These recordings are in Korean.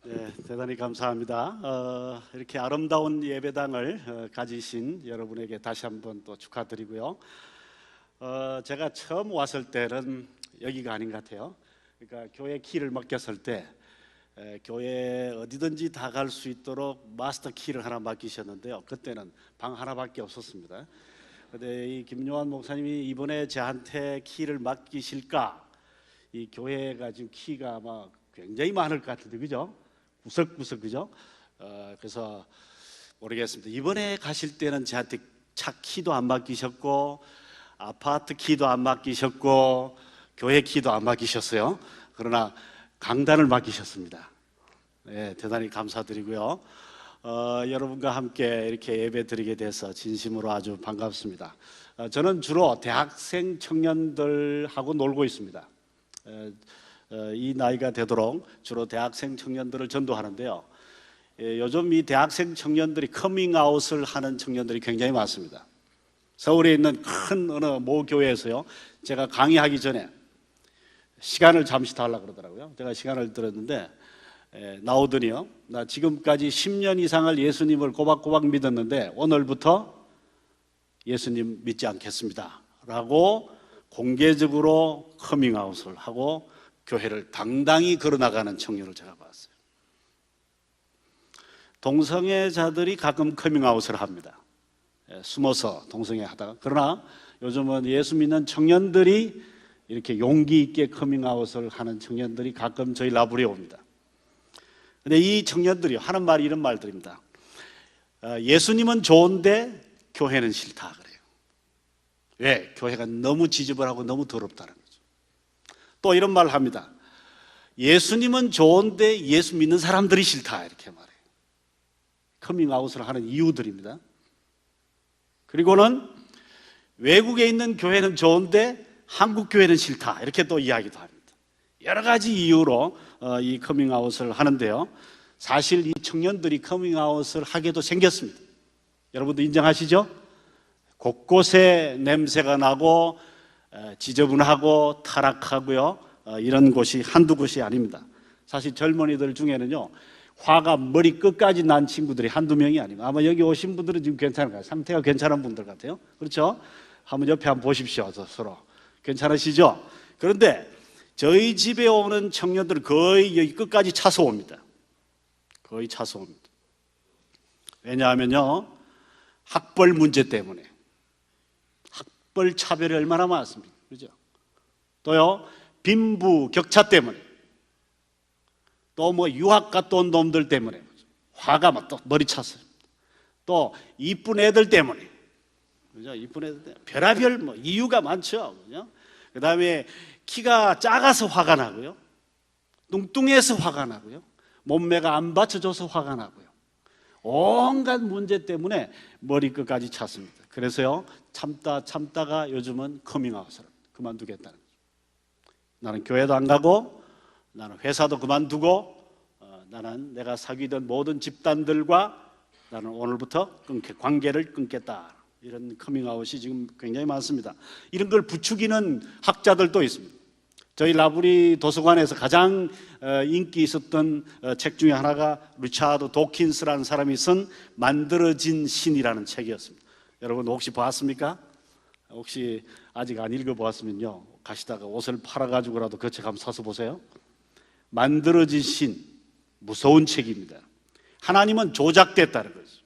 네, 대단히 감사합니다. 이렇게 아름다운 예배당을 가지신 여러분에게 다시 한번 또 축하드리고요. 제가 처음 왔을 때는 여기가 아닌 것 같아요. 그러니까 교회 키를 맡겼을 때 교회 어디든지 다 갈 수 있도록 마스터 키를 하나 맡기셨는데요. 그때는 방 하나밖에 없었습니다. 근데 이 김요한 목사님이 이번에 저한테 키를 맡기실까? 이 교회가 지금 키가 아마 굉장히 많을 것 같은데, 그죠? 구석구석, 그죠? 그래서 모르겠습니다. 이번에 가실 때는 저한테 차 키도 안 맡기셨고, 아파트 키도 안 맡기셨고, 교회 키도 안 맡기셨어요. 그러나 강단을 맡기셨습니다. 네, 대단히 감사드리고요. 여러분과 함께 이렇게 예배 드리게 돼서 진심으로 아주 반갑습니다. 저는 주로 대학생 청년들하고 놀고 있습니다. 이 나이가 되도록 주로 대학생 청년들을 전도하는데요. 요즘 이 대학생 청년들이 커밍아웃을 하는 청년들이 굉장히 많습니다. 서울에 있는 큰 어느 모 교회에서요, 제가 강의하기 전에 시간을 잠시 달라고 그러더라고요. 제가 시간을 들었는데 나오더니요, 나 지금까지 10년 이상을 예수님을 꼬박꼬박 믿었는데 오늘부터 예수님 믿지 않겠습니다 라고 공개적으로 커밍아웃을 하고 교회를 당당히 걸어나가는 청년을 제가 봤어요. 동성애자들이 가끔 커밍아웃을 합니다. 숨어서 동성애 하다가. 그러나 요즘은 예수 믿는 청년들이 이렇게 용기 있게 커밍아웃을 하는 청년들이 가끔 저희 라브리에 옵니다. 근데 이 청년들이 하는 말이 이런 말들입니다. 예수님은 좋은데 교회는 싫다 그래요. 왜? 교회가 너무 지저분하고 너무 더럽다는 거죠. 또 이런 말을 합니다. 예수님은 좋은데 예수 믿는 사람들이 싫다 이렇게 말해요. 커밍아웃을 하는 이유들입니다. 그리고는 외국에 있는 교회는 좋은데 한국 교회는 싫다 이렇게 또 이야기도 합니다. 여러 가지 이유로 이 커밍아웃을 하는데요, 사실 이 청년들이 커밍아웃을 하게도 생겼습니다. 여러분도 인정하시죠? 곳곳에 냄새가 나고 지저분하고 타락하고요, 이런 곳이 한두 곳이 아닙니다. 사실 젊은이들 중에는요, 화가 머리 끝까지 난 친구들이 한두 명이 아닙니다. 아마 여기 오신 분들은 지금 괜찮을 거예요. 상태가 괜찮은 분들 같아요. 그렇죠? 한번 옆에 한번 보십시오. 서로 괜찮으시죠? 그런데 저희 집에 오는 청년들은 거의 여기 끝까지 차서 옵니다. 거의 차서 옵니다. 왜냐하면요, 학벌 문제 때문에. 학벌 차별이 얼마나 많습니까? 그죠? 또요, 빈부 격차 때문에. 또 뭐 유학 갔다 온 놈들 때문에. 화가 막 또 머리 찼어요. 또 이쁜 애들 때문에. 그죠? 이쁜 애들 때문에. 별의별 뭐 이유가 많죠. 그죠? 그 다음에 키가 작아서 화가 나고요, 뚱뚱해서 화가 나고요, 몸매가 안 받쳐줘서 화가 나고요, 온갖 문제 때문에 머리끝까지 찼습니다. 그래서요, 참다가 요즘은 커밍아웃을 그만두겠다는 거죠. 나는 교회도 안 가고 나는 회사도 그만두고 나는 내가 사귀던 모든 집단들과 나는 오늘부터 관계를 끊겠다. 이런 커밍아웃이 지금 굉장히 많습니다. 이런 걸 부추기는 학자들도 있습니다. 저희 라브리 도서관에서 가장 인기 있었던 책 중에 하나가 리차드 도킨스라는 사람이 쓴 만들어진 신이라는 책이었습니다. 여러분 혹시 봤습니까? 혹시 아직 안 읽어보았으면요, 가시다가 옷을 팔아가지고라도 그 책 한번 사서 보세요. 만들어진 신, 무서운 책입니다. 하나님은 조작됐다는 거죠.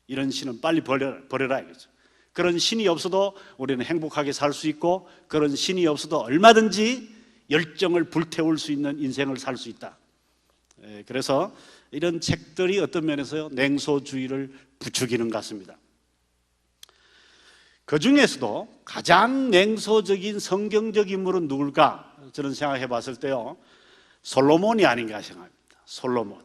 이런 신은 빨리 버려라 이거죠. 그런 신이 없어도 우리는 행복하게 살 수 있고, 그런 신이 없어도 얼마든지 열정을 불태울 수 있는 인생을 살 수 있다. 그래서 이런 책들이 어떤 면에서요, 냉소주의를 부추기는 것 같습니다. 그 중에서도 가장 냉소적인 성경적 인물은 누굴까? 저는 생각해 봤을 때요, 솔로몬이 아닌가 생각합니다. 솔로몬.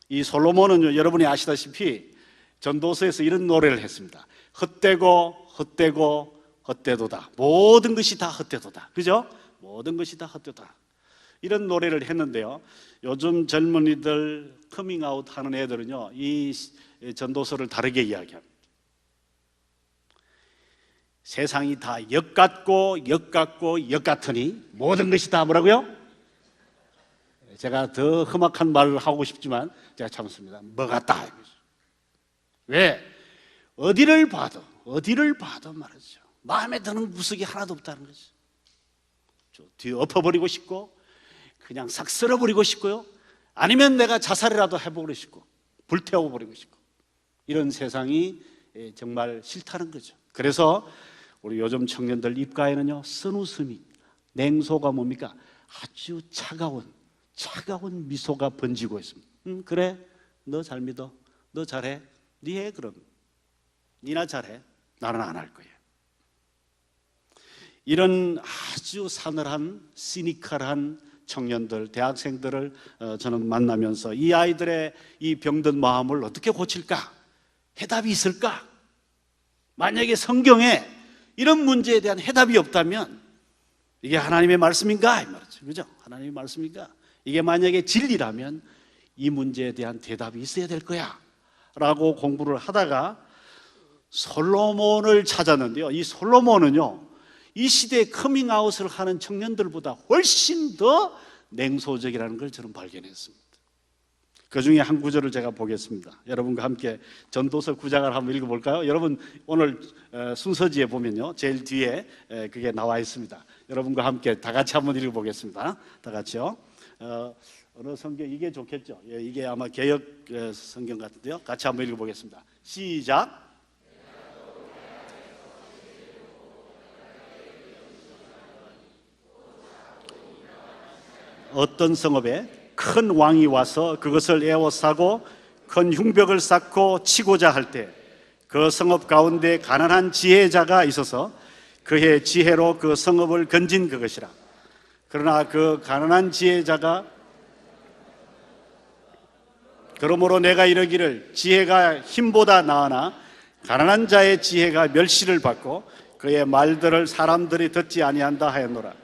이 솔로몬은 여러분이 아시다시피 전도서에서 이런 노래를 했습니다. 헛되고 헛되고 헛되도다. 모든 것이 다 헛되도다. 그죠? 모든 것이 다 헛되도다. 이런 노래를 했는데요, 요즘 젊은이들 커밍아웃 하는 애들은요, 이 전도서를 다르게 이야기합니다. 세상이 다 역같고 역같고 역같으니 모든 것이 다 뭐라고요? 제가 더 험악한 말을 하고 싶지만 제가 참습니다. 뭐 같다. 왜? 어디를 봐도 말이죠, 마음에 드는 구석이 하나도 없다는 거죠. 뒤에 엎어버리고 싶고 그냥 싹 쓸어버리고 싶고요, 아니면 내가 자살이라도 해보고 싶고 불태워버리고 싶고, 이런 세상이 정말 싫다는 거죠. 그래서 우리 요즘 청년들 입가에는요, 쓴웃음이, 냉소가 뭡니까? 아주 차가운 미소가 번지고 있습니다. 그래, 너 잘 믿어, 너 잘해, 니 해, 그럼 니나 잘해, 나는 안 할 거야. 이런 아주 사늘한 시니컬한 청년들, 대학생들을 저는 만나면서 이 아이들의 이 병든 마음을 어떻게 고칠까? 해답이 있을까? 만약에 성경에 이런 문제에 대한 해답이 없다면 이게 하나님의 말씀인가? 이 말이죠. 그죠? 하나님의 말씀인가? 이게 만약에 진리라면 이 문제에 대한 대답이 있어야 될 거야 라고 공부를 하다가 솔로몬을 찾았는데요, 이 솔로몬은요, 이 시대에 커밍아웃을 하는 청년들보다 훨씬 더 냉소적이라는 걸 저는 발견했습니다. 그 중에 한 구절을 제가 보겠습니다. 여러분과 함께 전도서 9장을 한번 읽어볼까요? 여러분 오늘 순서지에 보면요, 제일 뒤에 그게 나와 있습니다. 여러분과 함께 다 같이 한번 읽어보겠습니다. 다 같이요. 어느 성경, 이게 좋겠죠? 예, 이게 아마 개역 성경 같은데요. 같이 한번 읽어보겠습니다. 시작. 어떤 성읍에 큰 왕이 와서 그것을 에워싸고 큰 흉벽을 쌓고 치고자 할 때 그 성읍 가운데 가난한 지혜자가 있어서 그의 지혜로 그 성읍을 건진 그것이라. 그러나 그 가난한 지혜자가 그러므로 내가 이르기를 지혜가 힘보다 나으나 가난한 자의 지혜가 멸시를 받고 그의 말들을 사람들이 듣지 아니한다 하였노라.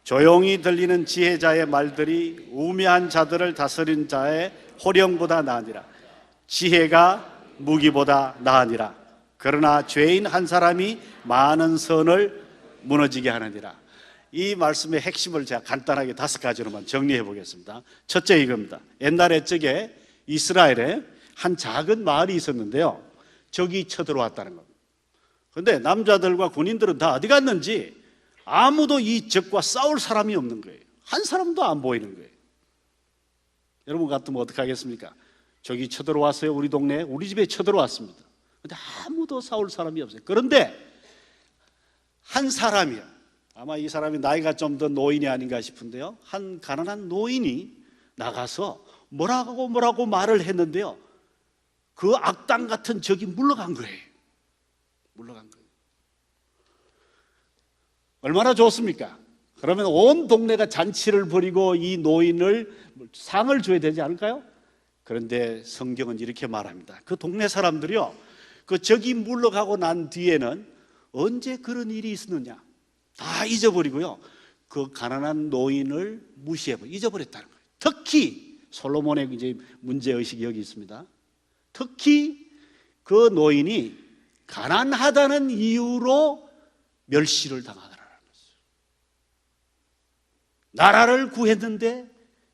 조용히 들리는 지혜자의 말들이 우매한 자들을 다스린 자의 호령보다 나으니라. 지혜가 무기보다 나으니라. 그러나 죄인 한 사람이 많은 선을 무너지게 하느니라. 이 말씀의 핵심을 제가 간단하게 5가지로만 정리해 보겠습니다. 첫째 이겁니다. 옛날에 적에 이스라엘에 한 작은 마을이 있었는데요, 적이 쳐들어왔다는 겁니다. 그런데 남자들과 군인들은 다 어디 갔는지 아무도 이 적과 싸울 사람이 없는 거예요. 한 사람도 안 보이는 거예요. 여러분 같으면 어떻게 하겠습니까? 적이 쳐들어왔어요. 우리 동네에, 우리 집에 쳐들어왔습니다. 그런데 아무도 싸울 사람이 없어요. 그런데 한 사람이요, 아마 이 사람이 나이가 좀 더 노인이 아닌가 싶은데요, 한 가난한 노인이 나가서 뭐라고 말을 했는데요, 그 악당 같은 적이 물러간 거예요. 물러간 거예요. 얼마나 좋습니까? 그러면 온 동네가 잔치를 벌이고 이 노인을 상을 줘야 되지 않을까요? 그런데 성경은 이렇게 말합니다. 그 동네 사람들이요, 그 적이 물러가고 난 뒤에는 언제 그런 일이 있었느냐 다 잊어버리고요, 그 가난한 노인을 잊어버렸다는 거예요. 특히 솔로몬의 이제 문제의식이 여기 있습니다. 특히 그 노인이 가난하다는 이유로 멸시를 당하더라는 거죠. 나라를 구했는데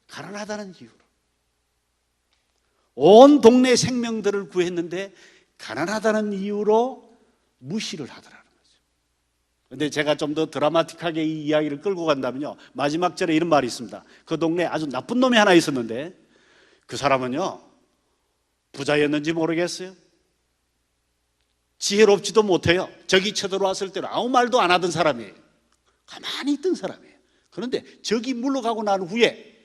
가난하다는 이유로, 온 동네 생명들을 구했는데 가난하다는 이유로 무시를 하더라는 거죠. 그런데 제가 좀 더 드라마틱하게 이 이야기를 끌고 간다면요, 마지막 절에 이런 말이 있습니다. 그 동네에 아주 나쁜 놈이 하나 있었는데 그 사람은요, 부자였는지 모르겠어요. 지혜롭지도 못해요. 적이 쳐들어왔을 때는 아무 말도 안 하던 사람이에요. 가만히 있던 사람이에요. 그런데 적이 물러가고 난 후에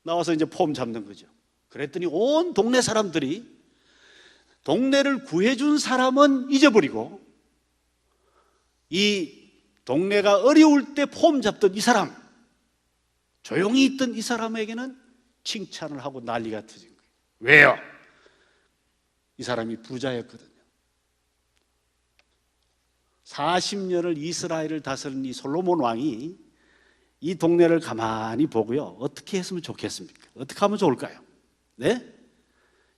나와서 이제 폼 잡는 거죠. 그랬더니 온 동네 사람들이 동네를 구해준 사람은 잊어버리고 이 동네가 어려울 때 폼 잡던 이 사람, 조용히 있던 이 사람에게는 칭찬을 하고 난리가 터진 거예요. 왜요? 이 사람이 부자였거든요. 40년을 이스라엘을 다스린 이 솔로몬 왕이 이 동네를 가만히 보고요, 어떻게 했으면 좋겠습니까? 어떻게 하면 좋을까요? 네?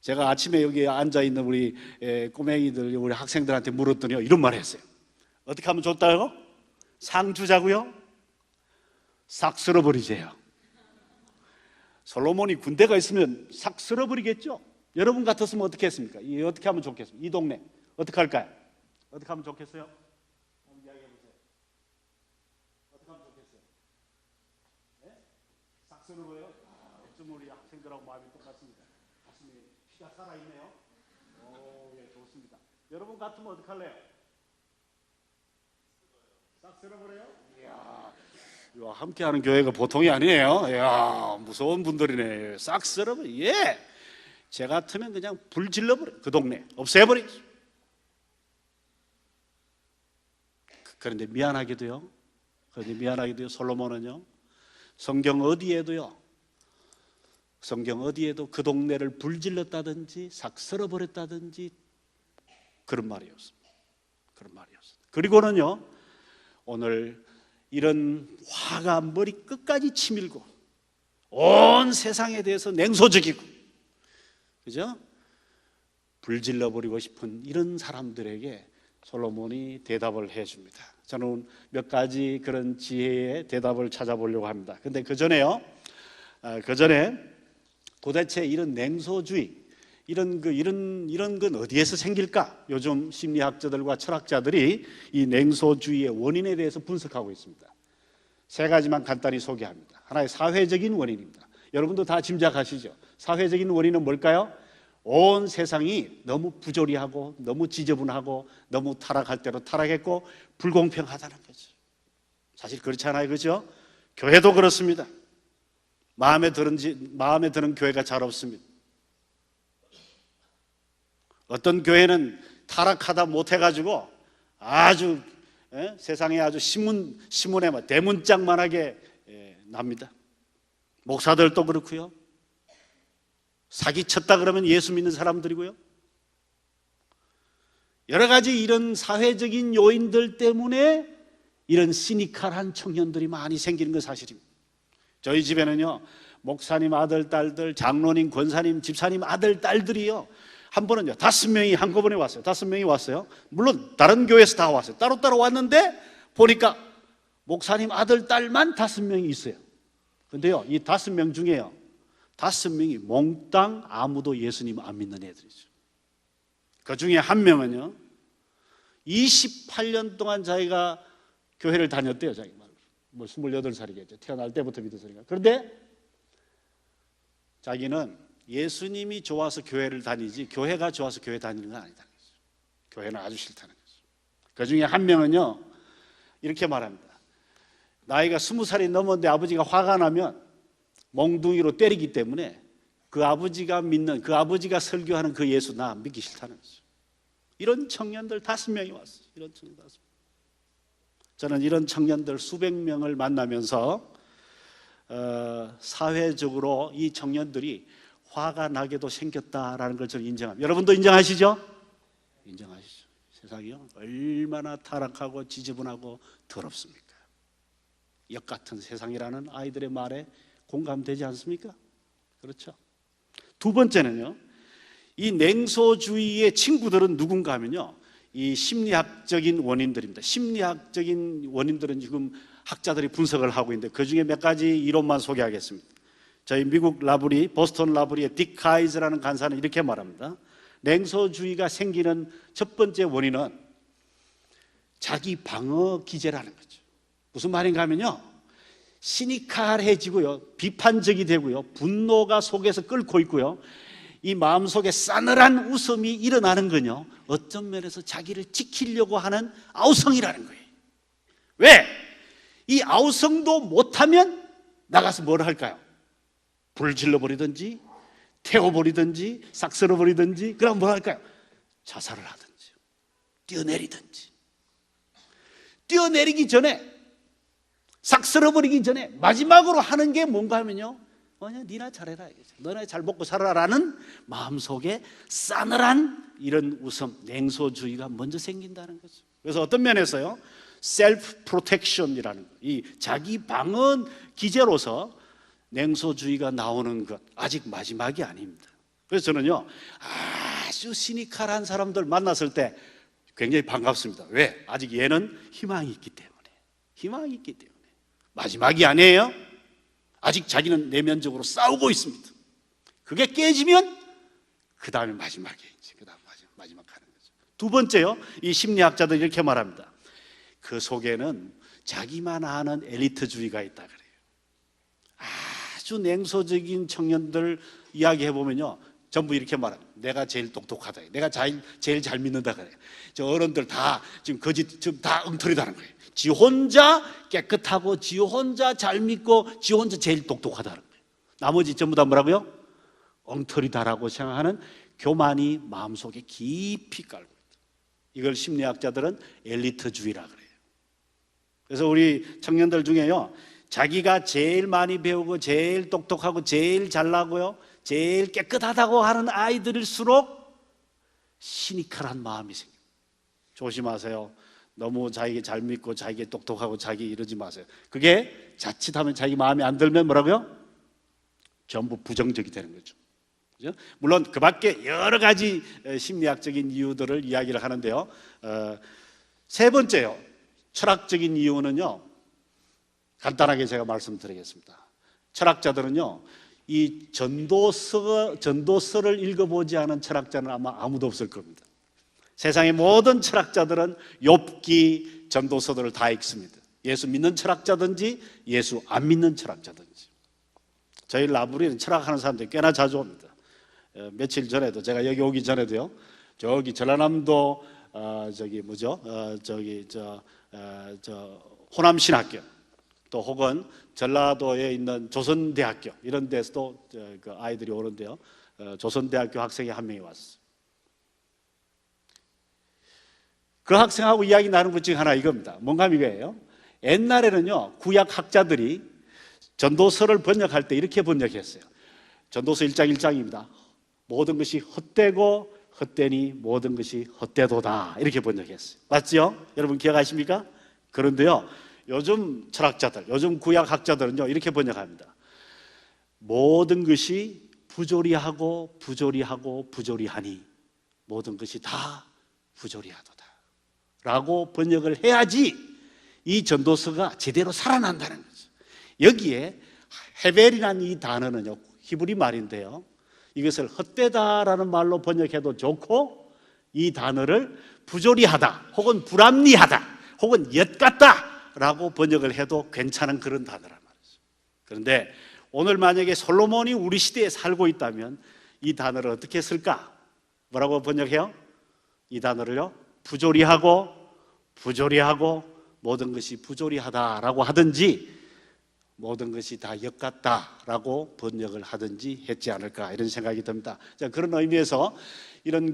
제가 아침에 여기 앉아있는 우리 꼬맹이들, 우리 학생들한테 물었더니 이런 말 했어요. 어떻게 하면 좋다고? 상 주자고요? 싹 쓸어버리세요. 솔로몬이 군대가 있으면 싹 쓸어버리겠죠. 여러분 같았으면 어떻게 했습니까? 어떻게 하면 좋겠습니까? 이 동네 어떻게 할까요? 어떻게 하면 좋겠어요? 한번 이야기해 보세요. 어떻게 하면 좋겠어요? 네? 싹 쓸어버려요? 어쩜 우리 학생들하고 마음이 똑같습니다. 가슴에 피가 살아있네요. 오, 예, 좋습니다. 여러분 같으면 어떻게 할래요? 싹 쓸어버려요? 이야, 함께하는 교회가 보통이 아니에요. 이야, 무서운 분들이네. 싹 쓸어버려. 예, 제 같으면 그냥 불 질러버려. 그 동네 없애버려. 그런데 미안하게도요. 솔로몬은요, 성경 어디에도 그 동네를 불질렀다든지 싹 쓸어버렸다든지 그런 말이 없습니다. 그리고는요, 오늘 이런 화가 머리 끝까지 치밀고 온 세상에 대해서 냉소적이고, 그죠? 불질러버리고 싶은 이런 사람들에게 솔로몬이 대답을 해줍니다. 저는 몇 가지 그런 지혜의 대답을 찾아보려고 합니다. 근데 그 전에 도대체 이런 냉소주의, 이런 건 어디에서 생길까? 요즘 심리학자들과 철학자들이 이 냉소주의의 원인에 대해서 분석하고 있습니다. 세 가지만 간단히 소개합니다. 하나의 사회적인 원인입니다. 여러분도 다 짐작하시죠? 사회적인 원인은 뭘까요? 온 세상이 너무 부조리하고 너무 지저분하고 너무 타락할 대로 타락했고 불공평하다는 거죠. 사실 그렇지 않아요, 그렇죠? 교회도 그렇습니다. 마음에 드는 교회가 잘 없습니다. 어떤 교회는 타락하다 못해가지고 아주 세상에 아주 신문에 대문짝만하게 납니다. 목사들도 그렇고요. 사기쳤다 그러면 예수 믿는 사람들이고요. 여러 가지 이런 사회적인 요인들 때문에 이런 시니컬한 청년들이 많이 생기는 건 사실입니다. 저희 집에는요, 목사님 아들, 딸들, 장로님, 권사님, 집사님 아들, 딸들이요, 한 번은요 5명이 한꺼번에 왔어요. 5명이 왔어요. 물론 다른 교회에서 다 왔어요. 따로따로 왔는데 보니까 목사님 아들, 딸만 5명이 있어요. 근데요, 이 5명 중에요, 5명이 몽땅 아무도 예수님 안 믿는 애들이죠. 그 중에 한 명은요, 28년 동안 자기가 교회를 다녔대요. 자기 말로. 28살이겠죠. 태어날 때부터 믿었으니까. 그런데 자기는 예수님이 좋아서 교회를 다니지 교회가 좋아서 교회 다니는 건 아니다. 교회는 아주 싫다는 거죠. 그 중에 한 명은요, 이렇게 말합니다. 나이가 20살이 넘었는데 아버지가 화가 나면 몽둥이로 때리기 때문에 그 아버지가 믿는, 그 아버지가 설교하는 그 예수 나 믿기 싫다는 거죠. 이런 청년들 5명이 왔어요. 이런 청년들 5명. 저는 이런 청년들 수백 명을 만나면서 사회적으로 이 청년들이 화가 나게도 생겼다라는 걸 저는 인정합니다. 여러분도 인정하시죠? 인정하시죠. 세상이요, 얼마나 타락하고 지저분하고 더럽습니까? 역 같은 세상이라는 아이들의 말에 공감되지 않습니까? 그렇죠. 두 번째는요, 이 냉소주의의 친구들은 누군가 하면요, 이 심리학적인 원인들입니다. 심리학적인 원인들은 지금 학자들이 분석을 하고 있는데 그 중에 몇 가지 이론만 소개하겠습니다. 저희 미국 보스턴 라브리의 딕 카이즈라는 간사는 이렇게 말합니다. 냉소주의가 생기는 첫 번째 원인은 자기 방어 기제라는 거죠. 무슨 말인가 하면요, 시니컬해지고요, 비판적이 되고요, 분노가 속에서 끓고 있고요, 이 마음속에 싸늘한 웃음이 일어나는 건요, 어떤 면에서 자기를 지키려고 하는 아우성이라는 거예요. 왜? 이 아우성도 못하면 나가서 뭘 할까요? 불 질러버리든지 태워버리든지 싹 쓸어버리든지, 그럼 뭘 할까요? 자살을 하든지 뛰어내리든지. 뛰어내리기 전에, 싹 쓸어버리기 전에 마지막으로 하는 게 뭔가 하면요, 니나 잘해라, 너네 잘 먹고 살아라는 마음속에 싸늘한 이런 웃음, 냉소주의가 먼저 생긴다는 거죠. 그래서 어떤 면에서요, 셀프 프로텍션이라는 이 자기 방어 기제로서 냉소주의가 나오는 것, 아직 마지막이 아닙니다. 그래서 저는요, 아주 시니컬한 사람들 만났을 때 굉장히 반갑습니다. 왜? 아직 얘는 희망이 있기 때문에. 희망이 있기 때문에. 마지막이 아니에요. 아직 자기는 내면적으로 싸우고 있습니다. 그게 깨지면 그 다음에 마지막에 이제 그 다음 마지막 가는 거죠. 두 번째요, 이 심리학자들이 이렇게 말합니다. 그 속에는 자기만 아는 엘리트주의가 있다 그래요. 아주 냉소적인 청년들 이야기해 보면요, 전부 이렇게 말합니다. 내가 제일 똑똑하다, 내가 제일 잘 믿는다 그래요. 저 어른들 다 지금 거짓, 지금 다 엉터리다는 거예요. 지 혼자 깨끗하고 지 혼자 잘 믿고 지 혼자 제일 똑똑하다는 거예요. 나머지 전부 다 뭐라고요? 엉터리다라고 생각하는 교만이 마음속에 깊이 깔고 있다. 이걸 심리학자들은 엘리트주의라 그래요. 그래서 우리 청년들 중에요, 자기가 제일 많이 배우고 제일 똑똑하고 제일 잘나고요, 제일 깨끗하다고 하는 아이들일수록 시니컬한 마음이 생겨요. 조심하세요. 너무 자기가 잘 믿고 자기가 똑똑하고 자기 이러지 마세요. 그게 자칫하면 자기 마음에 안 들면 뭐라고요? 전부 부정적이 되는 거죠. 그죠? 물론 그 밖에 여러 가지 심리학적인 이유들을 이야기를 하는데요, 세 번째요, 철학적인 이유는요, 간단하게 제가 말씀드리겠습니다. 철학자들은요, 이 전도서를 읽어보지 않은 철학자는 아마 아무도 없을 겁니다. 세상의 모든 철학자들은 욥기, 전도서들을 다 읽습니다. 예수 믿는 철학자든지 예수 안 믿는 철학자든지. 저희 라브리는 철학하는 사람들이 꽤나 자주 옵니다. 며칠 전에도, 제가 여기 오기 전에도요, 저기 전라남도 호남신학교, 또 혹은 전라도에 있는 조선대학교, 이런 데서도 그 아이들이 오는데요, 조선대학교 학생이 한 명이 왔어요. 그 학생하고 이야기 나눈 것 중에 하나 이겁니다. 뭔가 이거예요. 옛날에는요, 구약 학자들이 전도서를 번역할 때 이렇게 번역했어요. 전도서 1장 1장입니다. 모든 것이 헛되고 헛되니 모든 것이 헛되도다, 이렇게 번역했어요. 맞죠? 여러분 기억하십니까? 그런데요, 요즘 철학자들, 요즘 구약 학자들은요, 이렇게 번역합니다. 모든 것이 부조리하고 부조리하고 부조리하니 모든 것이 다 부조리하도다 라고 번역을 해야지 이 전도서가 제대로 살아난다는 거죠. 여기에 헤벨이라는 이 단어는요, 히브리 말인데요, 이것을 헛되다라는 말로 번역해도 좋고, 이 단어를 부조리하다 혹은 불합리하다 혹은 엿같다 라고 번역을 해도 괜찮은 그런 단어란 말이죠. 그런데 오늘 만약에 솔로몬이 우리 시대에 살고 있다면 이 단어를 어떻게 쓸까? 뭐라고 번역해요? 이 단어를요, 부조리하고 부조리하고 모든 것이 부조리하다라고 하든지 모든 것이 다 엿같다라고 번역을 하든지 했지 않을까, 이런 생각이 듭니다. 자, 그런 의미에서 이런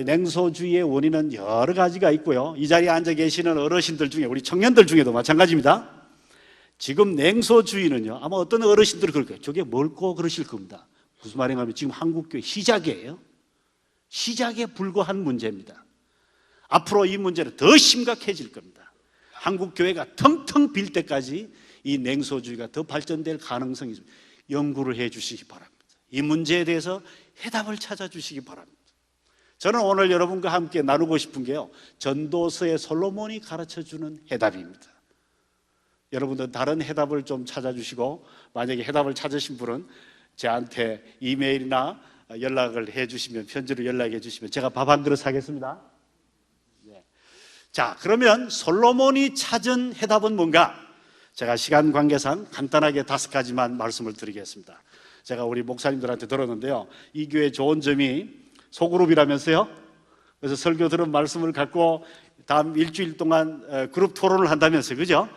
냉소주의의 원인은 여러 가지가 있고요, 이 자리에 앉아 계시는 어르신들 중에, 우리 청년들 중에도 마찬가지입니다. 지금 냉소주의는요, 아마 어떤 어르신들이 그럴 거예요. 저게 뭘고 그러실 겁니다. 무슨 말인가 하면 지금 한국교회 시작이에요. 시작에 불과한 문제입니다. 앞으로 이 문제는 더 심각해질 겁니다. 한국교회가 텅텅 빌 때까지 이 냉소주의가 더 발전될 가능성이 있습니다. 연구를 해 주시기 바랍니다. 이 문제에 대해서 해답을 찾아주시기 바랍니다. 저는 오늘 여러분과 함께 나누고 싶은 게요, 전도서의 솔로몬이 가르쳐주는 해답입니다. 여러분들 다른 해답을 좀 찾아주시고, 만약에 해답을 찾으신 분은 저한테 이메일이나 연락을 해 주시면, 편지로 연락해 주시면 제가 밥 한 그릇 사겠습니다. 네. 자, 그러면 솔로몬이 찾은 해답은 뭔가? 제가 시간 관계상 간단하게 5가지만 말씀을 드리겠습니다. 제가 우리 목사님들한테 들었는데요, 이 교회 좋은 점이 소그룹이라면서요. 그래서 설교 들은 말씀을 갖고 다음 일주일 동안 그룹 토론을 한다면서요. 그죠?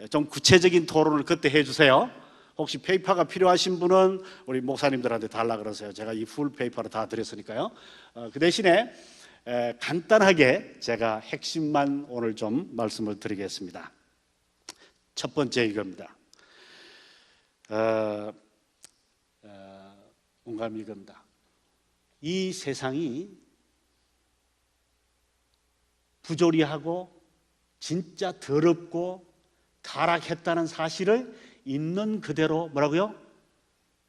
좀 구체적인 토론을 그때 해주세요. 혹시 페이퍼가 필요하신 분은 우리 목사님들한테 달라 그러세요. 제가 이 풀 페이퍼를 다 드렸으니까요. 그 대신에 간단하게 제가 핵심만 오늘 좀 말씀을 드리겠습니다. 첫 번째 이겁니다. 뭔가 이겁니다. 이 세상이 부조리하고 진짜 더럽고 타락했다는 사실을 있는 그대로 뭐라고요?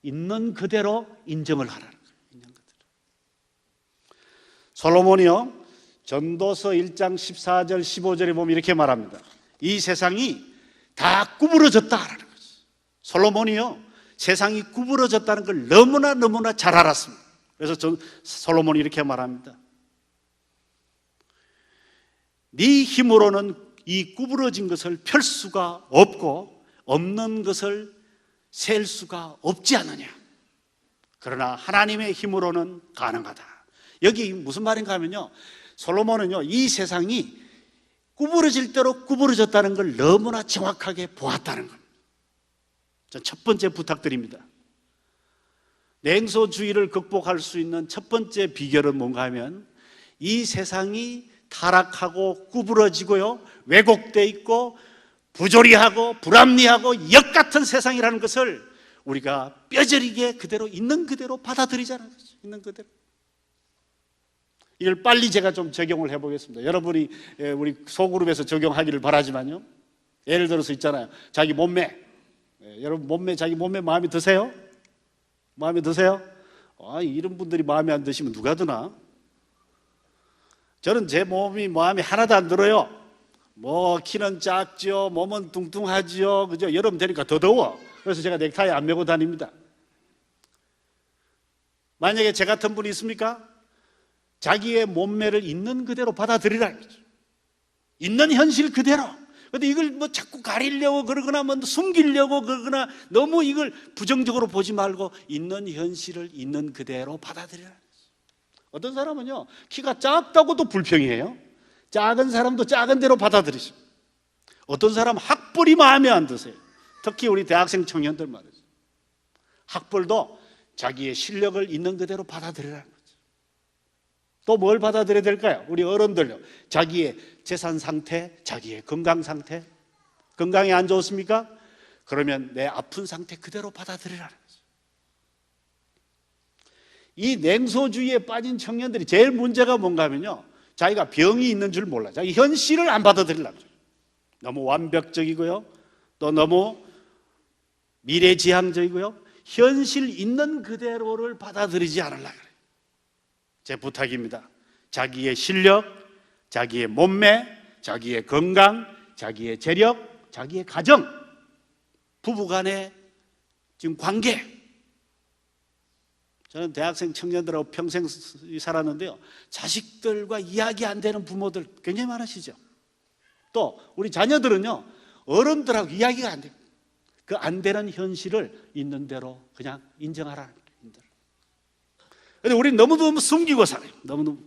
있는 그대로 인정을 하라는 거예요. 있는 그대로. 솔로몬이요, 전도서 1장 14절 15절에 보면 이렇게 말합니다. 이 세상이 다 구부러졌다라는 거죠. 솔로몬이요, 세상이 구부러졌다는 걸 너무나 잘 알았습니다. 그래서 솔로몬이 이렇게 말합니다. 네 힘으로는 이 구부러진 것을 펼 수가 없고 없는 것을 셀 수가 없지 않느냐. 그러나 하나님의 힘으로는 가능하다. 여기 무슨 말인가 하면요, 솔로몬은요, 이 세상이 구부러질 대로 구부러졌다는 걸 너무나 정확하게 보았다는 겁니다. 첫 번째 부탁드립니다. 냉소주의를 극복할 수 있는 첫 번째 비결은 뭔가 하면 이 세상이 타락하고 구부러지고요, 왜곡되어 있고 부조리하고 불합리하고 역같은 세상이라는 것을 우리가 뼈저리게 그대로 있는 그대로 받아들이자는 거죠. 있는 그대로. 이걸 빨리 제가 좀 적용을 해보겠습니다. 여러분이 우리 소그룹에서 적용하기를 바라지만요, 예를 들어서 있잖아요, 자기 몸매, 여러분 몸매, 자기 몸매 마음에 드세요? 마음에 드세요? 이런 분들이 마음에 안 드시면 누가 드나? 저는 제 몸이 마음에 하나도 안 들어요. 뭐 키는 작죠, 몸은 뚱뚱하죠, 그죠? 여름 되니까 더 더워. 그래서 제가 넥타이 안 메고 다닙니다. 만약에 제 같은 분이 있습니까? 자기의 몸매를 있는 그대로 받아들이라는 거죠. 있는 현실 그대로. 근데 이걸 뭐 자꾸 가리려고 그러거나 뭐 숨기려고 그러거나 너무 이걸 부정적으로 보지 말고 있는 현실을 있는 그대로 받아들이라는 거죠. 어떤 사람은요, 키가 작다고도 불평이에요. 작은 사람도 작은 대로 받아들이죠. 어떤 사람은 학벌이 마음에 안 드세요. 특히 우리 대학생 청년들 말이죠. 학벌도 자기의 실력을 있는 그대로 받아들이라는 거죠. 또 뭘 받아들여야 될까요? 우리 어른들요, 자기의 재산 상태, 자기의 건강 상태. 건강이 안 좋습니까? 그러면 내 아픈 상태 그대로 받아들이라는 거죠. 이 냉소주의에 빠진 청년들이 제일 문제가 뭔가 하면요, 자기가 병이 있는 줄 몰라요. 자기 현실을 안 받아들이려고 그래요. 너무 완벽적이고요, 또 너무 미래지향적이고요, 현실 있는 그대로를 받아들이지 않으려고 그래요. 제 부탁입니다. 자기의 실력, 자기의 몸매, 자기의 건강, 자기의 재력, 자기의 가정, 부부간의 지금 관계. 저는 대학생 청년들하고 평생 살았는데요, 자식들과 이야기 안 되는 부모들 굉장히 많으시죠. 또 우리 자녀들은요, 어른들하고 이야기가 안 돼요. 그 안 되는 현실을 있는 대로 그냥 인정하라는 거예요. 근데 우리는 너무너무 숨기고 살아요. 너무너무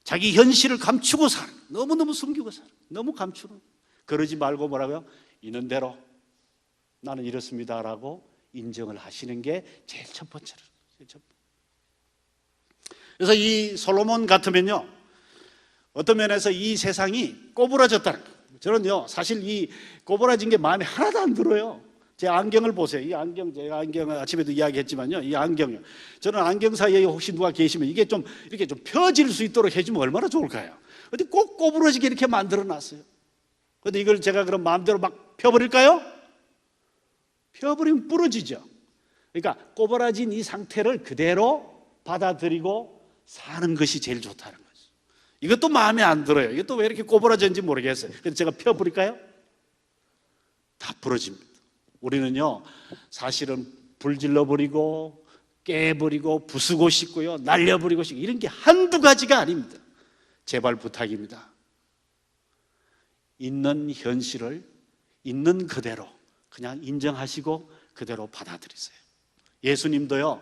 자기 현실을 감추고 살아요. 너무너무 숨기고 살아요. 너무 감추고. 그러지 말고 뭐라고요? 있는 대로 나는 이렇습니다라고 인정을 하시는 게 제일 첫 번째로. 그래서 이 솔로몬 같으면요, 어떤 면에서 이 세상이 꼬부라졌다는 거예요. 저는요, 사실 이 꼬부라진 게 마음에 하나도 안 들어요. 제 안경을 보세요. 이 안경, 제가 안경 아침에도 이야기했지만요, 이 안경요, 저는 안경 사이에 혹시 누가 계시면 이게 좀 이렇게 좀 펴질 수 있도록 해주면 얼마나 좋을까요? 근데 꼭 꼬부러지게 이렇게 만들어 놨어요. 근데 이걸 제가 그럼 마음대로 막 펴버릴까요? 펴버리면 부러지죠. 그러니까 꼬부라진 이 상태를 그대로 받아들이고 사는 것이 제일 좋다는 거죠. 이것도 마음에 안 들어요. 이것도 왜 이렇게 꼬부라졌는지 모르겠어요. 그래서 제가 펴버릴까요? 다 부러집니다. 우리는요, 사실은 불질러버리고 깨버리고 부수고 싶고요, 날려버리고 싶고 이런 게 한두 가지가 아닙니다. 제발 부탁입니다. 있는 현실을 있는 그대로 그냥 인정하시고 그대로 받아들이세요. 예수님도요,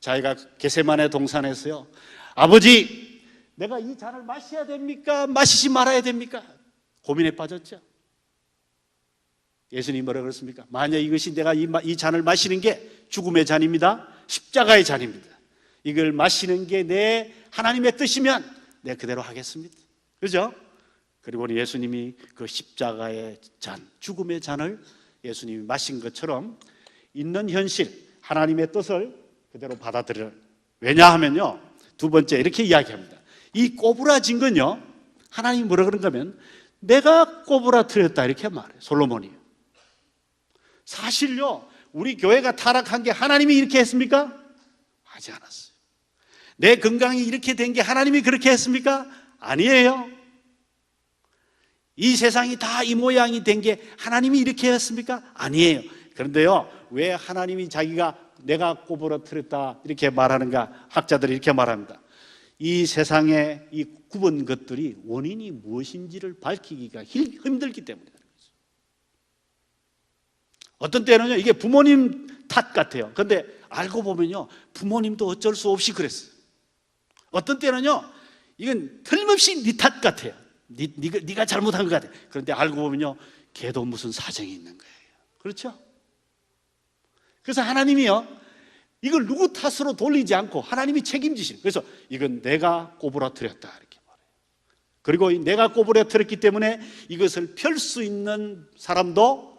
자기가 겟세마네 동산에서요, 아버지, 내가 이 잔을 마셔야 됩니까? 마시지 말아야 됩니까? 고민에 빠졌죠. 예수님이 뭐라고 그랬습니까? 만약 이것이 내가 이 잔을 마시는 게 죽음의 잔입니다, 십자가의 잔입니다, 이걸 마시는 게 내 하나님의 뜻이면 내가 그대로 하겠습니다. 그죠? 그리고 예수님이 그 십자가의 잔, 죽음의 잔을 예수님이 마신 것처럼 있는 현실, 하나님의 뜻을 그대로 받아들여요. 왜냐하면요, 두 번째 이렇게 이야기합니다. 이 꼬부라진 건요, 하나님이 뭐라 그런가 하면 내가 꼬부라뜨렸다 이렇게 말해요. 솔로몬이. 사실요, 우리 교회가 타락한 게 하나님이 이렇게 했습니까? 하지 않았어요. 내 건강이 이렇게 된 게 하나님이 그렇게 했습니까? 아니에요. 이 세상이 다 이 모양이 된 게 하나님이 이렇게 했습니까? 아니에요. 그런데요, 왜 하나님이 자기가 내가 꼬부라뜨렸다 이렇게 말하는가? 학자들이 이렇게 말합니다. 이 세상에 이 굽은 것들이 원인이 무엇인지를 밝히기가 힘들기 때문이다. 어떤 때는요, 이게 부모님 탓 같아요. 그런데 알고 보면요, 부모님도 어쩔 수 없이 그랬어요. 어떤 때는요, 이건 틀림없이 네 탓 같아요. 네가 잘못한 것 같아요. 그런데 알고 보면요, 걔도 무슨 사정이 있는 거예요. 그렇죠? 그래서 하나님이요, 이걸 누구 탓으로 돌리지 않고 하나님이 책임지시는. 그래서 이건 내가 꼬부라뜨렸다 이렇게 말해요. 그리고 내가 꼬부라뜨렸기 때문에 이것을 펼 수 있는 사람도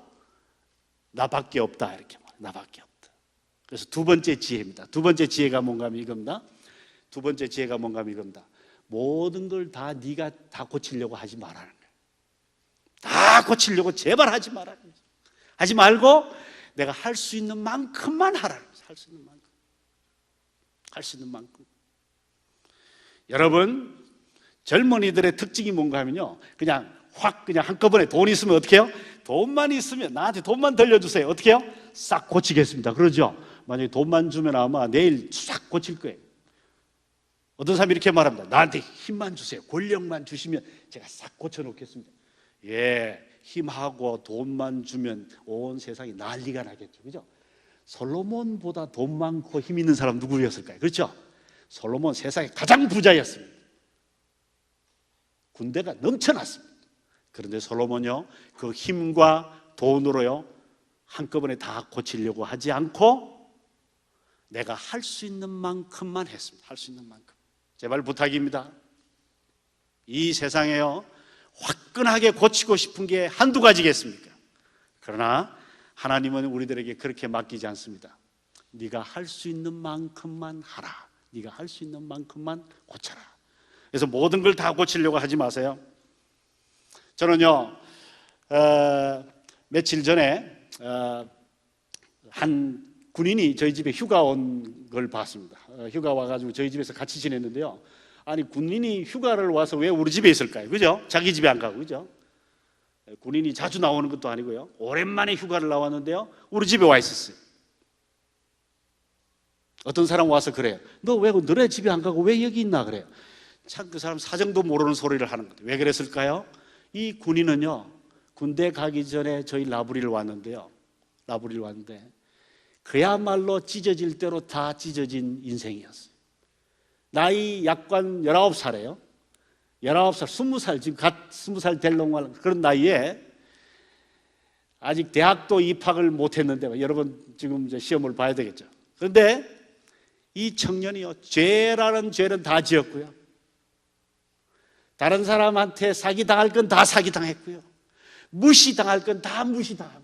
나밖에 없다 이렇게 말해요. 나밖에 없다. 그래서 두 번째 지혜입니다. 두 번째 지혜가 뭔가 하면 이겁니다. 두 번째 지혜가 뭔가 하면 이겁니다. 모든 걸 다 네가 다 고치려고 하지 말라는 거예요. 다 고치려고 제발 하지 말라는 거예요. 하지 말고 내가 할 수 있는 만큼만 하라는 거예요. 할 수 있는 만큼. 할 수 있는 만큼. 여러분, 젊은이들의 특징이 뭔가 하면요, 그냥 확 그냥 한꺼번에 돈 있으면 어떻게 해요? 돈만 있으면 나한테 돈만 돌려주세요. 어떻게 해요? 싹 고치겠습니다. 그러죠? 만약에 돈만 주면 아마 내일 싹 고칠 거예요. 어떤 사람이 이렇게 말합니다. 나한테 힘만 주세요. 권력만 주시면 제가 싹 고쳐놓겠습니다. 예, 힘하고 돈만 주면 온 세상이 난리가 나겠죠. 그죠? 솔로몬보다 돈 많고 힘 있는 사람 누구였을까요? 그렇죠? 솔로몬 세상의 가장 부자였습니다. 군대가 넘쳐났습니다. 그런데 솔로몬요, 그 힘과 돈으로요, 한꺼번에 다 고치려고 하지 않고 내가 할 수 있는 만큼만 했습니다. 할 수 있는 만큼. 제발 부탁입니다. 이 세상에요, 화끈하게 고치고 싶은 게 한두 가지겠습니까? 그러나 하나님은 우리들에게 그렇게 맡기지 않습니다. 네가 할 수 있는 만큼만 하라. 네가 할 수 있는 만큼만 고쳐라. 그래서 모든 걸 다 고치려고 하지 마세요. 저는요, 며칠 전에 한 군인이 저희 집에 휴가 온 걸 봤습니다. 휴가 와가지고 저희 집에서 같이 지냈는데요. 아니, 군인이 휴가를 와서 왜 우리 집에 있을까요? 그죠? 자기 집에 안 가고, 그죠? 군인이 자주 나오는 것도 아니고요. 오랜만에 휴가를 나왔는데요, 우리 집에 와 있었어요. 어떤 사람 와서 그래요. 너 왜 너네 집에 안 가고 왜 여기 있나 그래요. 참 그 사람 사정도 모르는 소리를 하는 거예요. 왜 그랬을까요? 이 군인은요, 군대 가기 전에 저희 라브리를 왔는데요. 라브리를 왔는데 그야말로 찢어질 대로 다 찢어진 인생이었어요. 나이 약관 19살이에요. 19살, 20살, 지금 갓 20살 될 놈 그런 나이에 아직 대학도 입학을 못했는데, 여러분 지금 이제 시험을 봐야 되겠죠. 그런데 이 청년이요, 죄라는 죄는 다 지었고요, 다른 사람한테 사기당할 건 다 사기당했고요, 무시당할 건 다 무시당하고,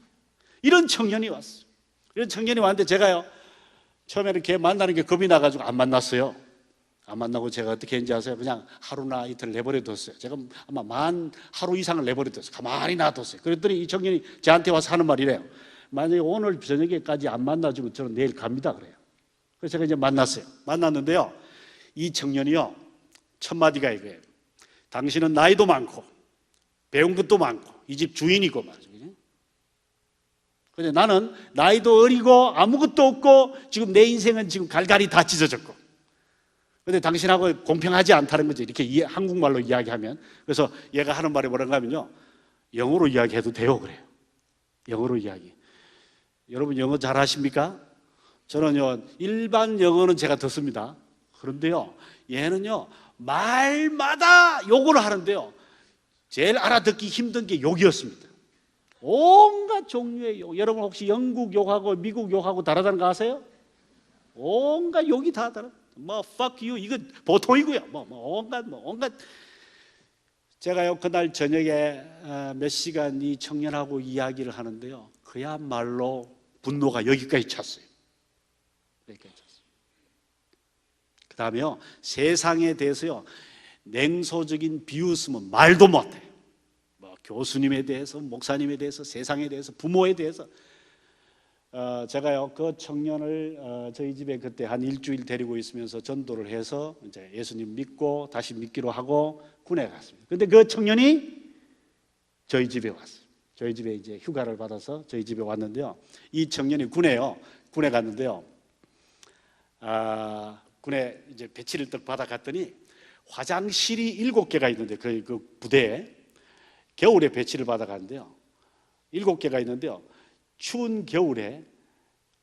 이런 청년이 왔어요. 이런 청년이 왔는데 제가요, 처음에는 걔 만나는 게 겁이 나가지고 안 만났어요. 안 만나고 제가 어떻게 했는지 아세요? 그냥 하루나 이틀 내버려 뒀어요. 제가 아마 하루 이상을 내버려 뒀어요. 가만히 놔뒀어요. 그랬더니 이 청년이 저한테 와서 하는 말이래요. 만약에 오늘 저녁에까지 안 만나주면 저는 내일 갑니다 그래요. 그래서 제가 이제 만났어요. 만났는데요, 이 청년이요, 첫 마디가 이거예요. 당신은 나이도 많고 배운 것도 많고 이 집 주인이고 말이죠. 근데 나는 나이도 어리고 아무것도 없고 지금 내 인생은 지금 갈갈이 다 찢어졌고, 근데 당신하고 공평하지 않다는 거죠. 이렇게 한국말로 이야기하면. 그래서 얘가 하는 말이 뭐란가 하면요, 영어로 이야기해도 돼요 그래요. 영어로 이야기. 여러분 영어 잘하십니까? 저는요, 일반 영어는 제가 듣습니다. 그런데요, 얘는요, 말마다 욕을 하는데요, 제일 알아듣기 힘든 게 욕이었습니다. 온갖 종류의 욕. 여러분 혹시 영국 욕하고 미국 욕하고 다르다는 거 아세요? 온갖 욕이 다 다르. 뭐 fuck you 이거 보통이고요. 온갖. 제가요, 그날 저녁에 몇 시간 이 청년하고 이야기를 하는데요, 그야말로 분노가 여기까지 찼어요. 그 다음에요, 세상에 대해서요, 냉소적인 비웃음은 말도 못해요. 뭐 교수님에 대해서, 목사님에 대해서, 세상에 대해서, 부모에 대해서. 제가요, 그 청년을 저희 집에 그때 한 일주일 데리고 있으면서 전도를 해서 이제 예수님 믿고 다시 믿기로 하고 군에 갔습니다. 근데 그 청년이 저희 집에 왔어요. 저희 집에 이제 휴가를 받아서 저희 집에 왔는데요. 이 청년이 군에요. 군에 갔는데요. 군에 이제 배치를 딱 받아갔더니 화장실이 7개가 있는데 그 부대에 겨울에 배치를 받아갔는데요. 7개가 있는데요. 추운 겨울에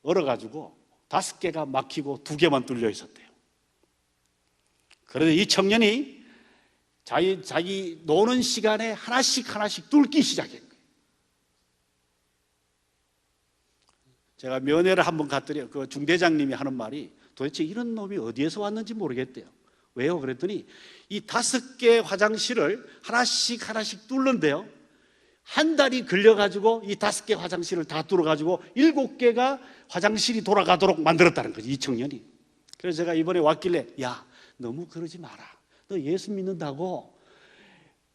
얼어가지고 5개가 막히고 2개만 뚫려 있었대요. 그런데 이 청년이 자기 노는 시간에 하나씩 뚫기 시작한 거예요. 제가 면회를 한번 갔더니 그 중대장님이 하는 말이 도대체 이런 놈이 어디에서 왔는지 모르겠대요. 왜요? 그랬더니 이 5개 화장실을 하나씩 뚫는데요. 한 달이 걸려가지고 이 5개 화장실을 다 뚫어가지고 7개가 화장실이 돌아가도록 만들었다는 거지, 이 청년이. 그래서 제가 이번에 왔길래, 야, 너무 그러지 마라. 너 예수 믿는다고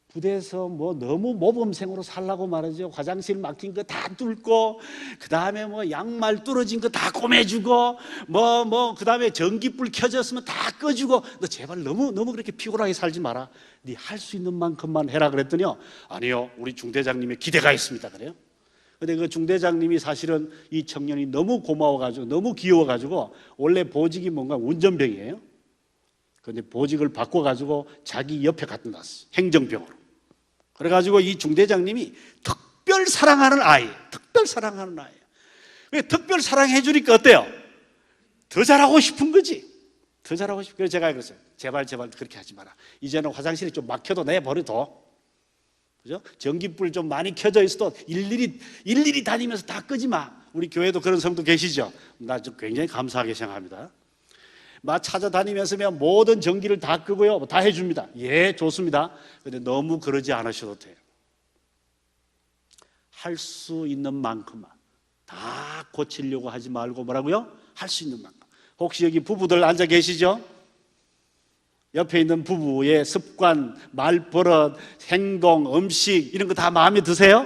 부대에서 뭐 너무 모범생으로 살라고 말이죠. 화장실 막힌 거 다 뚫고, 그 다음에 뭐 양말 뚫어진 거 다 꼬매주고, 그 다음에 전기불 켜졌으면 다 꺼주고, 너 제발 너무 그렇게 피곤하게 살지 마라. 네 할 수 있는 만큼만 해라. 그랬더니요, 아니요, 우리 중대장님의 기대가 있습니다. 그래요. 근데 그 중대장님이 사실은 이 청년이 너무 고마워가지고, 너무 귀여워가지고, 원래 보직이 뭔가 운전병이에요. 근데 보직을 바꿔가지고 자기 옆에 갖다 놨어요. 행정병으로. 그래가지고 이 중대장님이 특별 사랑하는 아이예요. 특별 사랑하는 아이예요. 특별 사랑해 주니까 어때요? 더 잘하고 싶은 거지. 더 잘하고 싶은. 그래서 제가 그랬어요. 제발 그렇게 하지 마라. 이제는 화장실이 좀 막혀도 내버려둬. 그죠? 전기불 좀 많이 켜져 있어도 일일이 다니면서 다 끄지 마. 우리 교회도 그런 성도 계시죠? 나 좀 굉장히 감사하게 생각합니다. 찾아다니면서 모든 전기를 다 끄고요, 다 해줍니다. 예, 좋습니다. 근데 너무 그러지 않으셔도 돼요. 할 수 있는 만큼만 다 고치려고 하지 말고 뭐라고요? 할 수 있는 만큼. 혹시 여기 부부들 앉아 계시죠? 옆에 있는 부부의 습관, 말버릇, 행동, 음식 이런 거 다 마음에 드세요?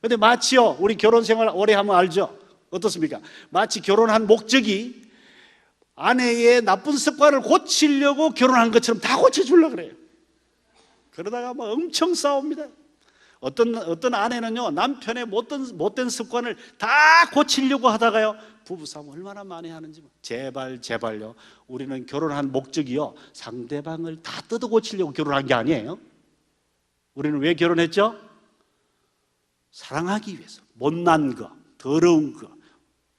근데 마치요, 우리 결혼 생활 오래 하면 알죠? 어떻습니까? 마치 결혼한 목적이 아내의 나쁜 습관을 고치려고 결혼한 것처럼 다 고쳐주려고 그래요. 그러다가 막 엄청 싸웁니다. 어떤 아내는요, 남편의 못된 습관을 다 고치려고 하다가요, 부부싸움 얼마나 많이 하는지. 제발요. 우리는 결혼한 목적이요, 상대방을 다 뜯어 고치려고 결혼한 게 아니에요. 우리는 왜 결혼했죠? 사랑하기 위해서. 못난 거, 더러운 거,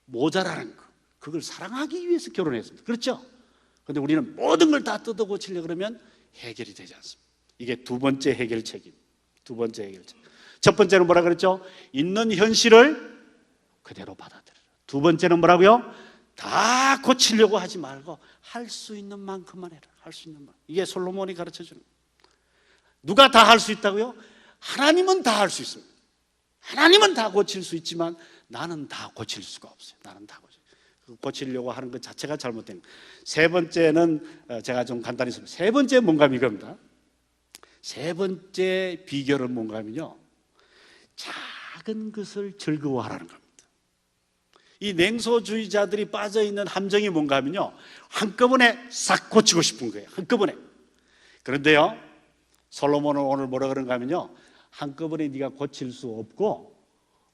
모자라는 거, 그걸 사랑하기 위해서 결혼했습니다. 그렇죠? 그런데 우리는 모든 걸 다 뜯어 고치려고 그러면 해결이 되지 않습니다. 이게 두 번째 해결책입니다. 두 번째 해결책. 첫 번째는 뭐라 그랬죠? 있는 현실을 그대로 받아들여라. 두 번째는 뭐라고요? 다 고치려고 하지 말고 할 수 있는 만큼만 해라. 할 수 있는 만큼. 이게 솔로몬이 가르쳐주는 거예요. 누가 다 할 수 있다고요? 하나님은 다 할 수 있습니다. 하나님은 다 고칠 수 있지만 나는 다 고칠 수가 없어요. 나는 다 고치려고 하는 것 자체가 잘못된 거예요. 세 번째는 제가 좀 간단히 씁니다. 세 번째 뭔가 이겁니다. 세 번째 비결은 뭔가 하면요, 작은 것을 즐거워하라는 겁니다. 이 냉소주의자들이 빠져있는 함정이 뭔가 하면요, 한꺼번에 싹 고치고 싶은 거예요. 한꺼번에. 그런데요, 솔로몬은 오늘 뭐라 그런가 하면요, 한꺼번에 네가 고칠 수 없고,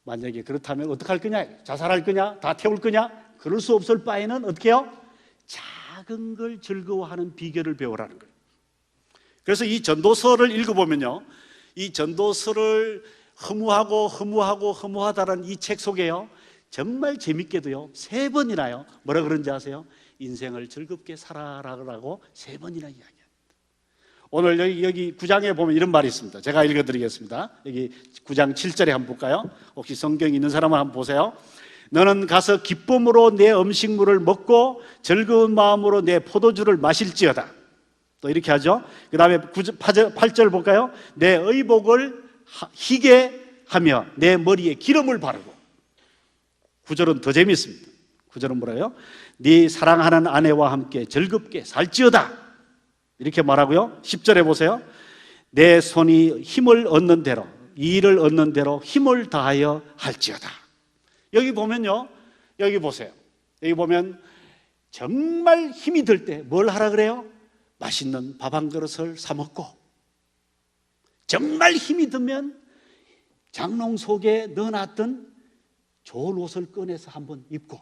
만약에 그렇다면 어떻게 할 거냐? 자살할 거냐? 다 태울 거냐? 그럴 수 없을 바에는 어떻게 해요? 작은 걸 즐거워하는 비결을 배우라는 거예요. 그래서 이 전도서를 읽어보면요, 이 전도서를 허무하다라는 이 책 속에요, 정말 재밌게도요, 3번이나요 뭐라 그런지 아세요? 인생을 즐겁게 살아라라고 3번이나 이야기합니다. 오늘 여기 9장에 보면 이런 말이 있습니다. 제가 읽어드리겠습니다. 여기 9장 7절에 한번 볼까요? 혹시 성경 있는 사람은 한번 보세요. 너는 가서 기쁨으로 내 음식물을 먹고 즐거운 마음으로 내 포도주를 마실지어다. 또 이렇게 하죠. 그 다음에 8절 볼까요? 내 의복을 희게 하며 내 머리에 기름을 바르고. 9절은 더 재미있습니다. 9절은 뭐라요? 네 사랑하는 아내와 함께 즐겁게 살지어다. 이렇게 말하고요. 10절에 보세요. 내 손이 힘을 얻는 대로, 일을 얻는 대로 힘을 다하여 할지어다. 여기 보면요, 여기 보세요. 여기 보면 정말 힘이 들 때 뭘 하라 그래요? 맛있는 밥 한 그릇을 사 먹고, 정말 힘이 들면 장롱 속에 넣어놨던 좋은 옷을 꺼내서 한번 입고,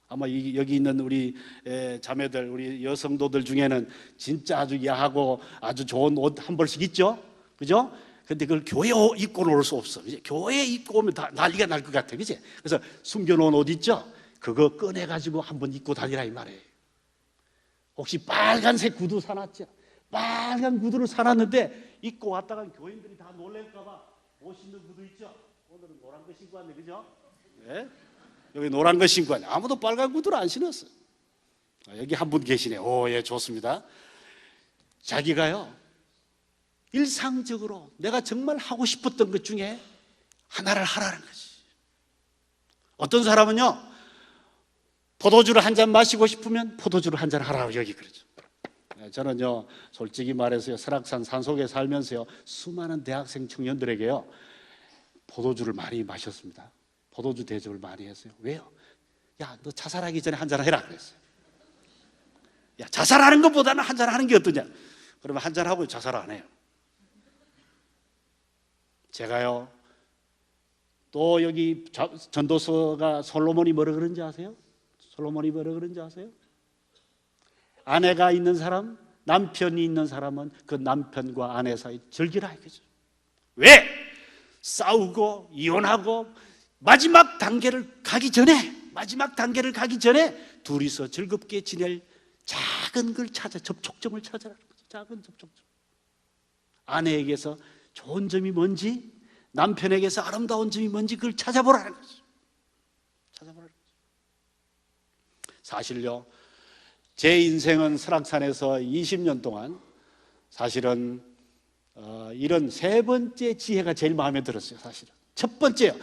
아마 여기 있는 우리 자매들, 우리 여성도들 중에는 진짜 아주 야하고 아주 좋은 옷 한 벌씩 있죠, 그죠? 근데 그걸 교회에 입고 올 수 없어. 이제 교회에 입고 오면 다 난리가 날 것 같아, 그지? 그래서 숨겨놓은 옷 있죠? 그거 꺼내가지고 한번 입고 다니라 이 말이에요. 혹시 빨간색 구두 사놨죠? 빨간 구두를 사놨는데 입고 왔다가 교인들이 다 놀랄까봐 멋있는 구두 있죠? 오늘은 노란 거 신고 왔네, 그죠? 네? 여기 노란 거 신고 왔네. 아무도 빨간 구두를 안 신었어. 여기 한 분 계시네. 오, 예, 좋습니다. 자기가요, 일상적으로 내가 정말 하고 싶었던 것 중에 하나를 하라는 거지. 어떤 사람은요, 포도주를 한 잔 마시고 싶으면 포도주를 한 잔 하라고 여기 그러죠. 저는요, 솔직히 말해서요, 설악산 산속에 살면서요, 수많은 대학생 청년들에게요, 포도주를 많이 마셨습니다. 포도주 대접을 많이 했어요. 왜요? 야, 너 자살하기 전에 한 잔 해라 그랬어요. 야, 자살하는 것보다는 한 잔 하는 게 어떠냐? 그러면 한 잔 하고 자살 안 해요. 제가요, 또 여기 전도서가 솔로몬이 뭐라 그런지 아세요? 솔로몬이 뭐라 그런지 아세요? 아내가 있는 사람, 남편이 있는 사람은 그 남편과 아내 사이 즐기라 이거죠. 왜? 싸우고 이혼하고 마지막 단계를 가기 전에 둘이서 즐겁게 지낼 작은 걸 찾아, 접촉점을 찾아라는 거죠. 작은 접촉점. 아내에게서 좋은 점이 뭔지, 남편에게서 아름다운 점이 뭔지 그걸 찾아보라는 거죠. 찾아보라는 거죠. 사실요, 제 인생은 설악산에서 20년 동안 사실은 이런 세 번째 지혜가 제일 마음에 들었어요. 사실은 첫 번째요,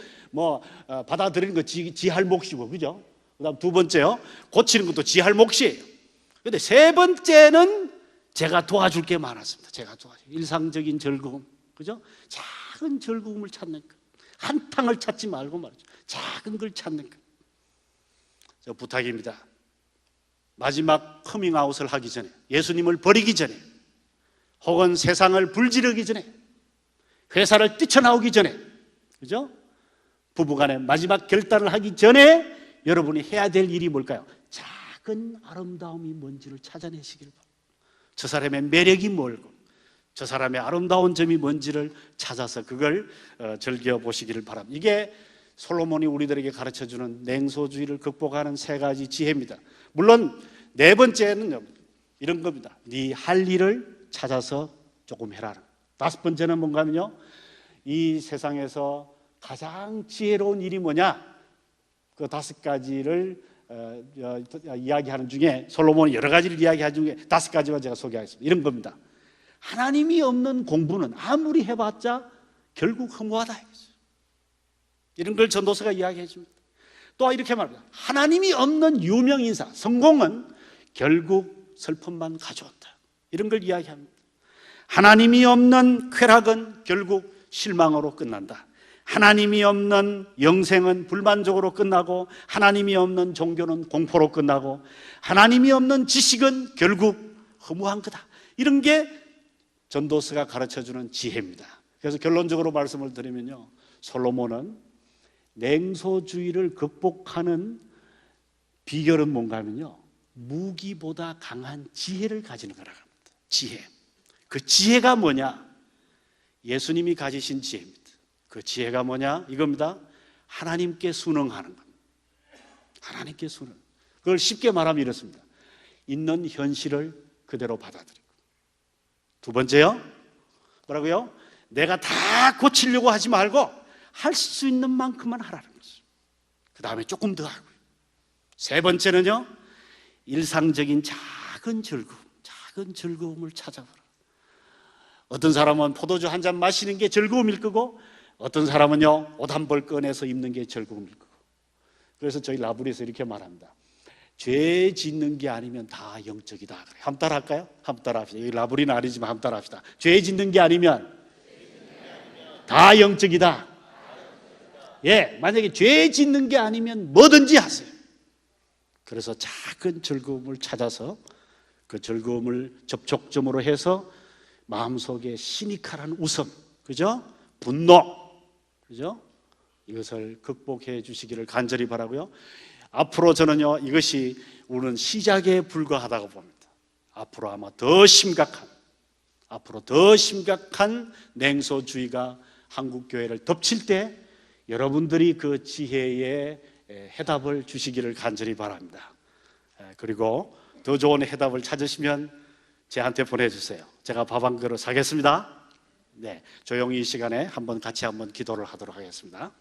받아들이는 거 지할 몫이고, 그죠? 그다음 두 번째요, 고치는 것도 지할 몫이에요. 근데 세 번째는 제가 도와줄 게 많았습니다. 제가 도와줄 일상적인 즐거움, 그죠? 작은 즐거움을 찾는 것, 한탕을 찾지 말고 말이죠. 작은 걸 찾는 것. 저 부탁입니다. 마지막 커밍아웃을 하기 전에, 예수님을 버리기 전에, 혹은 세상을 불지르기 전에, 회사를 뛰쳐나오기 전에, 그죠? 부부간에 마지막 결단을 하기 전에 여러분이 해야 될 일이 뭘까요? 작은 아름다움이 뭔지를 찾아내시길 바랍니다. 저 사람의 매력이 뭘고, 저 사람의 아름다운 점이 뭔지를 찾아서 그걸 즐겨보시기를 바랍니다. 이게 솔로몬이 우리들에게 가르쳐주는 냉소주의를 극복하는 세 가지 지혜입니다. 물론 네 번째는 이런 겁니다. 네 할 일을 찾아서 조금 해라. 다섯 번째는 뭔가 하면요, 이 세상에서 가장 지혜로운 일이 뭐냐, 그 다섯 가지를 이야기하는 중에, 솔로몬이 여러 가지를 이야기하는 중에 다섯 가지만 제가 소개하겠습니다. 이런 겁니다. 하나님이 없는 공부는 아무리 해봤자 결국 허무하다 이거죠. 이런 걸 전도서가 이야기해 줍니다. 또 이렇게 말합니다. 하나님이 없는 유명 인사, 성공은 결국 슬픔만 가져온다. 이런 걸 이야기합니다. 하나님이 없는 쾌락은 결국 실망으로 끝난다. 하나님이 없는 영생은 불만족으로 끝나고, 하나님이 없는 종교는 공포로 끝나고, 하나님이 없는 지식은 결국 허무한 거다. 이런 게 전도서가 가르쳐주는 지혜입니다. 그래서 결론적으로 말씀을 드리면요, 솔로몬은 냉소주의를 극복하는 비결은 뭔가 하면요, 무기보다 강한 지혜를 가지는 거라고 합니다. 지혜. 그 지혜가 뭐냐? 예수님이 가지신 지혜입니다. 그 지혜가 뭐냐? 이겁니다. 하나님께 순응하는 겁니다. 하나님께 순응. 그걸 쉽게 말하면 이렇습니다. 있는 현실을 그대로 받아들이고. 두 번째요, 뭐라고요? 내가 다 고치려고 하지 말고 할 수 있는 만큼만 하라는 거죠. 그 다음에 조금 더 하고요. 세 번째는요, 일상적인 작은 즐거움을 찾아보라. 어떤 사람은 포도주 한 잔 마시는 게 즐거움일 거고, 어떤 사람은요, 옷 한 벌 꺼내서 입는 게 즐거움일 거고. 그래서 저희 라브리에서 이렇게 말합니다. 죄 짓는 게 아니면 다 영적이다. 한번 따라 할까요? 한번 따라 합시다. 여기 라브리는 아니지만 한번 따라 합시다. 죄 짓는 게 아니면 다 영적이다. 예, 만약에 죄 짓는 게 아니면 뭐든지 하세요. 그래서 작은 즐거움을 찾아서 그 즐거움을 접촉점으로 해서 마음속에 시니컬한 웃음, 그죠? 분노를 그죠? 이것을 극복해 주시기를 간절히 바라고요. 앞으로 저는요, 이것이 우리는 시작에 불과하다고 봅니다. 앞으로 아마 더 심각한 냉소주의가 한국 교회를 덮칠 때 여러분들이 그 지혜의 해답을 주시기를 간절히 바랍니다. 그리고 더 좋은 해답을 찾으시면 저한테 보내주세요. 제가 밥 한 그릇 사겠습니다. 네, 조용히 이 시간에 같이 한번 기도를 하도록 하겠습니다.